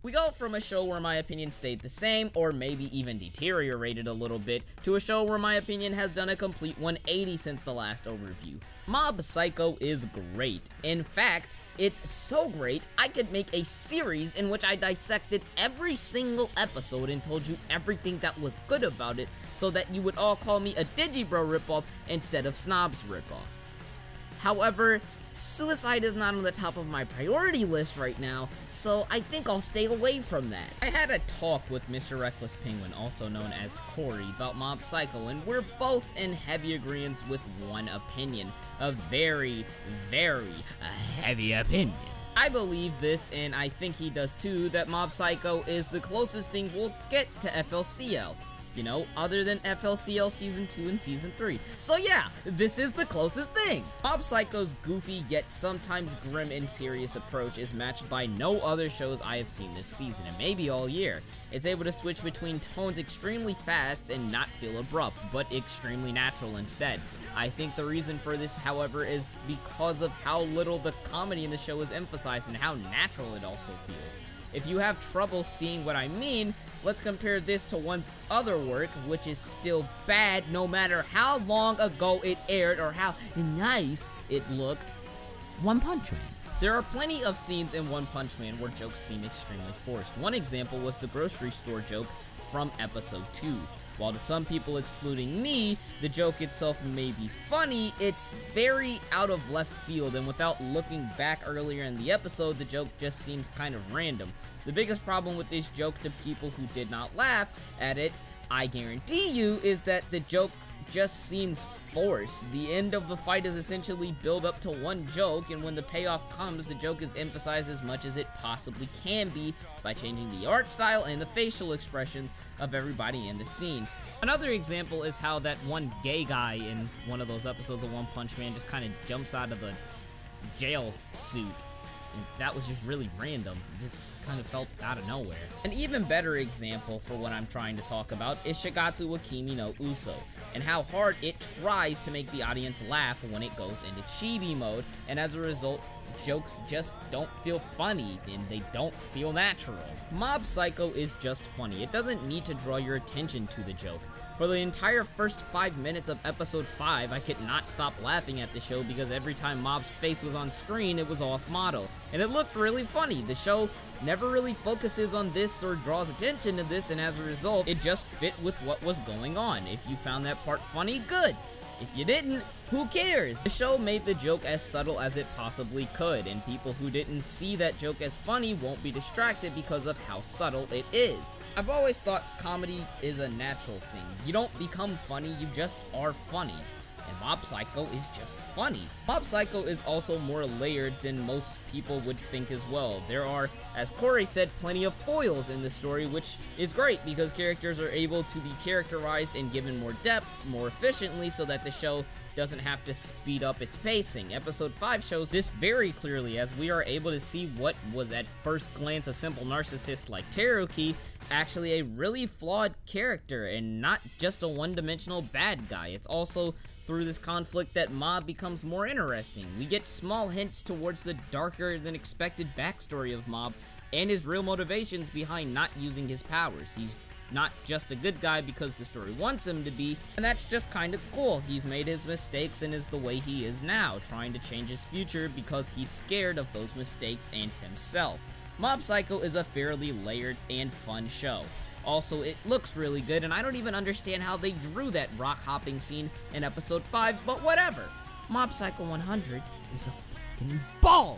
We go from a show where my opinion stayed the same, or maybe even deteriorated a little bit, to a show where my opinion has done a complete 180 since the last overview. Mob Psycho is great. In fact, it's so great, I could make a series in which I dissected every single episode and told you everything that was good about it, so that you would all call me a Digibro ripoff instead of Snob's ripoff. However, suicide is not on the top of my priority list right now, so I think I'll stay away from that. I had a talk with Mr. Reckless Penguin, also known as Corey, about Mob Psycho, and we're both in heavy agreement with one opinion. A very, very heavy opinion. I believe this, and I think he does too, that Mob Psycho is the closest thing we'll get to FLCL. You know, other than FLCL Season 2 and Season 3. So yeah, this is the closest thing! Mob Psycho's goofy yet sometimes grim and serious approach is matched by no other shows I have seen this season, and maybe all year. It's able to switch between tones extremely fast and not feel abrupt, but extremely natural instead. I think the reason for this, however, is because of how little the comedy in the show is emphasized and how natural it also feels. If you have trouble seeing what I mean, let's compare this to one's other work, which is still bad no matter how long ago it aired or how nice it looked. One Punch Man. There are plenty of scenes in One Punch Man where jokes seem extremely forced. One example was the grocery store joke from episode 2. While to some people, excluding me, the joke itself may be funny, it's very out of left field, and without looking back earlier in the episode, the joke just seems kind of random. The biggest problem with this joke to people who did not laugh at it, I guarantee you, is that the joke just seems forced. The end of the fight is essentially built up to one joke, and when the payoff comes, the joke is emphasized as much as it possibly can be by changing the art style and the facial expressions of everybody in the scene. Another example is how that one gay guy in one of those episodes of One Punch Man just kind of jumps out of the jail suit. And that was just really random. It just kind of felt out of nowhere. An even better example for what I'm trying to talk about is Shigatsu wa Kimi no Uso, and how hard it tries to make the audience laugh when it goes into chibi mode, and as a result, jokes just don't feel funny, and they don't feel natural. Mob Psycho is just funny. It doesn't need to draw your attention to the joke. For the entire first 5 minutes of episode 5, I could not stop laughing at the show because every time Mob's face was on screen, it was off model, and it looked really funny. The show never really focuses on this or draws attention to this, and as a result, it just fit with what was going on. If you found that part funny, good. If you didn't, who cares? The show made the joke as subtle as it possibly could, and people who didn't see that joke as funny won't be distracted because of how subtle it is. I've always thought comedy is a natural thing. You don't become funny, you just are funny. And Mob Psycho is just funny. Mob Psycho is also more layered than most people would think as well. There are, as Corey said, plenty of foils in the story, which is great because characters are able to be characterized and given more depth more efficiently so that the show doesn't have to speed up its pacing. Episode 5 shows this very clearly, as we are able to see what was at first glance a simple narcissist like Teruki actually a really flawed character and not just a one-dimensional bad guy. It's also through this conflict that Mob becomes more interesting. We get small hints towards the darker than expected backstory of Mob and his real motivations behind not using his powers. He's not just a good guy because the story wants him to be, and that's just kind of cool. He's made his mistakes and is the way he is now, trying to change his future because he's scared of those mistakes and himself. Mob Psycho is a fairly layered and fun show. Also, it looks really good, and I don't even understand how they drew that rock-hopping scene in episode 5, but whatever. Mob Psycho 100 is a fucking ball!